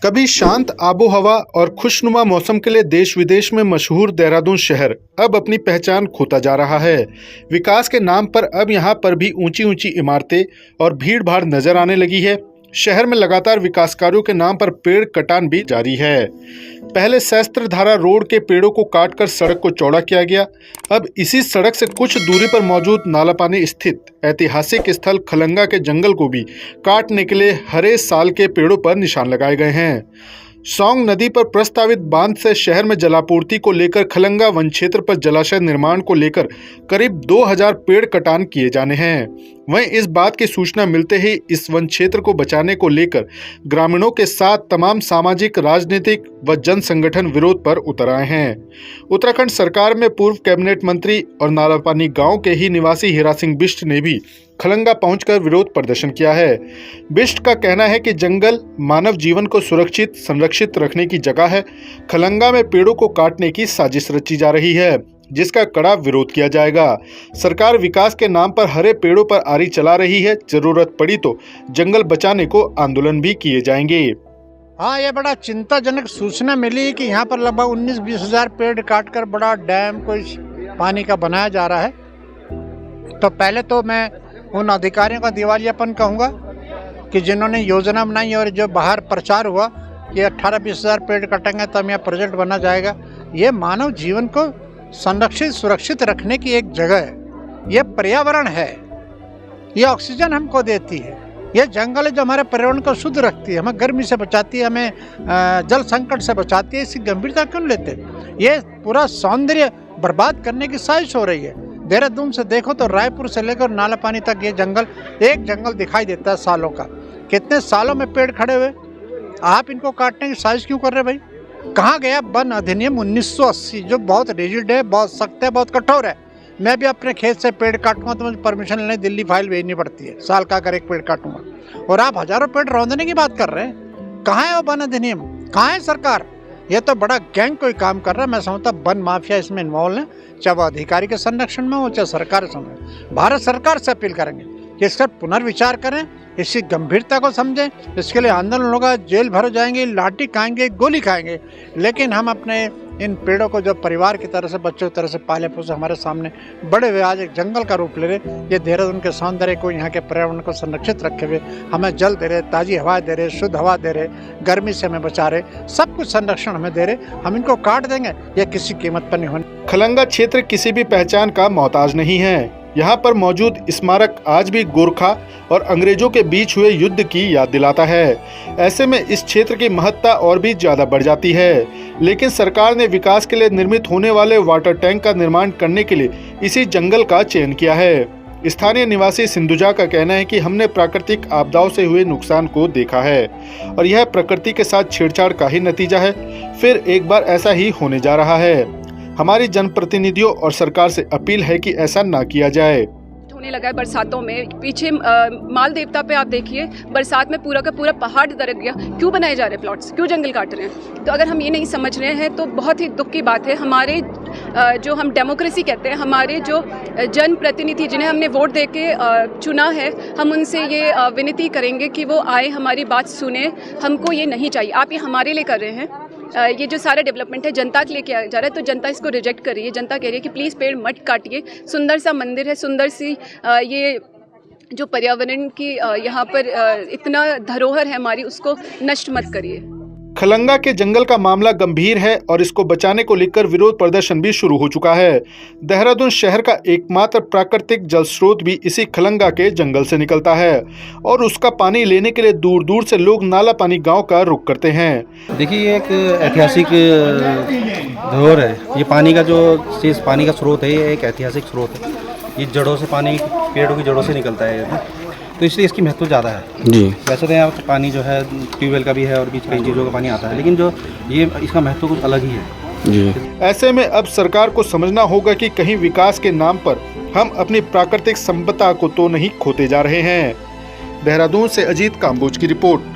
कभी शांत आबोहवा और खुशनुमा मौसम के लिए देश विदेश में मशहूर देहरादून शहर अब अपनी पहचान खोता जा रहा है। विकास के नाम पर अब यहाँ पर भी ऊंची ऊंची इमारतें और भीड़ भाड़ नजर आने लगी है। शहर में लगातार विकास कार्यों के नाम पर पेड़ कटान भी जारी है। पहले सहस्त्रधारा रोड के पेड़ों को काटकर सड़क को चौड़ा किया गया। अब इसी सड़क से कुछ दूरी पर मौजूद नालापानी स्थित ऐतिहासिक स्थल खलंगा के जंगल को भी काटने के लिए हरे साल के पेड़ों पर निशान लगाए गए हैं। सौंग नदी पर प्रस्तावित बांध से शहर में जलापूर्ति को लेकर खलंगा वन क्षेत्र पर जलाशय निर्माण को लेकर करीब 2000 पेड़ कटान किए जाने हैं। वहीं इस बात की सूचना मिलते ही इस वन क्षेत्र को बचाने को लेकर ग्रामीणों के साथ तमाम सामाजिक, राजनीतिक व जन संगठन विरोध पर उतर आए हैं। उत्तराखंड सरकार में पूर्व कैबिनेट मंत्री और नालापानी गांव के ही निवासी हीरा सिंह बिष्ट ने भी खलंगा पहुंचकर विरोध प्रदर्शन किया है। बिष्ट का कहना है कि जंगल मानव जीवन को सुरक्षित संरक्षित रखने की जगह है। खलंगा में पेड़ों को काटने की साजिश रची जा रही है, जिसका कड़ा विरोध किया जाएगा। सरकार विकास के नाम पर हरे पेड़ों पर आरी चला रही है। जरूरत पड़ी तो जंगल बचाने को आंदोलन भी किए जाएंगे। हाँ, ये बड़ा चिंताजनक सूचना मिली कि यहाँ पर लगभग 19-20 हजार पेड़ काटकर बड़ा डैम कोई पानी का बनाया जा रहा है। तो पहले तो मैं उन अधिकारियों का दिवालियापन कहूँगा कि जिन्होंने योजना बनाई और जो बाहर प्रचार हुआ कि 18-20 हजार पेड़ कटेंगे तब यहाँ प्रोजेक्ट बना जाएगा। ये मानव जीवन को संरक्षित सुरक्षित रखने की एक जगह है। ये पर्यावरण है, ये ऑक्सीजन हमको देती है। ये जंगल है जो हमारे पर्यावरण को शुद्ध रखती है, हमें गर्मी से बचाती है, हमें जल संकट से बचाती है। इसकी गंभीरता क्यों लेते? ये पूरा सौंदर्य बर्बाद करने की साजिश हो रही है। देहरादून से देखो तो रायपुर से लेकर नालापानी तक ये जंगल, एक जंगल दिखाई देता है सालों का। कितने सालों में पेड़ खड़े हुए, आप इनको काटने की साजिश क्यों कर रहे भाई? कहाँ गया वन अधिनियम 1980 जो बहुत रिजिड है, बहुत सख्त है, बहुत कठोर है। मैं भी अपने खेत से पेड़ काटूंगा तो मुझे परमिशन लेने दिल्ली फाइल भेजनी पड़ती है साल का, अगर एक पेड़ काटूंगा। और आप हजारों पेड़ रौंदने की बात कर रहे हैं। कहाँ है वो वन अधिनियम? कहाँ है सरकार? ये तो बड़ा गैंग कोई काम कर रहा है। मैं समझता वन माफिया इसमें इन्वॉल्व है, चाहे वो अधिकारी के संरक्षण में हो चाहे सरकार संरक्षण। भारत सरकार से अपील करेंगे कि इसका पुनर्विचार करें, इसकी गंभीरता को समझें। इसके लिए आंदोलन होगा, जेल भर जाएंगे, लाठी खाएंगे, गोली खाएंगे, लेकिन हम अपने इन पेड़ों को जो परिवार की तरह से, बच्चों की तरह से पाले पोसे हमारे सामने बड़े हुए आज एक जंगल का रूप ले रहे। ये देहरादून के सौंदर्य को, यहाँ के पर्यावरण को संरक्षित रखे हुए हमें जल दे रहे, ताज़ी हवा दे रहे, शुद्ध हवा दे रहे, गर्मी से हमें बचा रहे, सब कुछ संरक्षण हमें दे रहे। हम इनको काट देंगे, यह किसी कीमत पर नहीं होने। खलंगा क्षेत्र किसी भी पहचान का मोहताज नहीं है। यहाँ पर मौजूद स्मारक आज भी गोरखा और अंग्रेजों के बीच हुए युद्ध की याद दिलाता है। ऐसे में इस क्षेत्र की महत्ता और भी ज्यादा बढ़ जाती है। लेकिन सरकार ने विकास के लिए निर्मित होने वाले वाटर टैंक का निर्माण करने के लिए इसी जंगल का चयन किया है। स्थानीय निवासी सिंधुजा का कहना है कि हमने प्राकृतिक आपदाओं से हुए नुकसान को देखा है और यह प्रकृति के साथ छेड़छाड़ का ही नतीजा है। फिर एक बार ऐसा ही होने जा रहा है। हमारी जनप्रतिनिधियों और सरकार से अपील है कि ऐसा ना किया जाए। होने लगा है बरसातों में। पीछे माल देवता पे आप देखिए, बरसात में पूरा का पूरा पहाड़ दरक गया। क्यों बनाए जा रहे प्लॉट्स? क्यों जंगल काट रहे हैं? तो अगर हम ये नहीं समझ रहे हैं तो बहुत ही दुख की बात है। हमारे जो हम डेमोक्रेसी कहते हैं, हमारे जो जनप्रतिनिधि जिन्हें हमने वोट दे के चुना है, हम उनसे ये विनती करेंगे कि वो आए, हमारी बात सुने। हमको ये नहीं चाहिए। आप ये हमारे लिए कर रहे हैं। ये जो सारा डेवलपमेंट है जनता के लिए किया जा रहा है, तो जनता इसको रिजेक्ट कर रही है। जनता कह रही है कि प्लीज़ पेड़ मत काटिए। सुंदर सा मंदिर है, सुंदर सी ये जो पर्यावरण की यहाँ पर इतना धरोहर है हमारी, उसको नष्ट मत करिए। खलंगा के जंगल का मामला गंभीर है और इसको बचाने को लेकर विरोध प्रदर्शन भी शुरू हो चुका है। देहरादून शहर का एकमात्र प्राकृतिक जल स्रोत भी इसी खलंगा के जंगल से निकलता है और उसका पानी लेने के लिए दूर दूर से लोग नालापानी गांव का रुख करते हैं। देखिए, ये एक ऐतिहासिक धरोहर है। ये पानी का जो पानी का स्रोत है, ये एक ऐतिहासिक स्रोत है। ये जड़ों से पानी, पेड़ों की जड़ों से निकलता है, तो इसलिए इसकी महत्व ज़्यादा है जी। वैसे तो यहाँ पानी जो है ट्यूबवेल का भी है और भी कई चीज़ों का पानी आता है, लेकिन जो ये इसका महत्व कुछ अलग ही है जी। ऐसे में अब सरकार को समझना होगा कि कहीं विकास के नाम पर हम अपनी प्राकृतिक संपदा को तो नहीं खोते जा रहे हैं। देहरादून से अजीत काम्बोज की रिपोर्ट।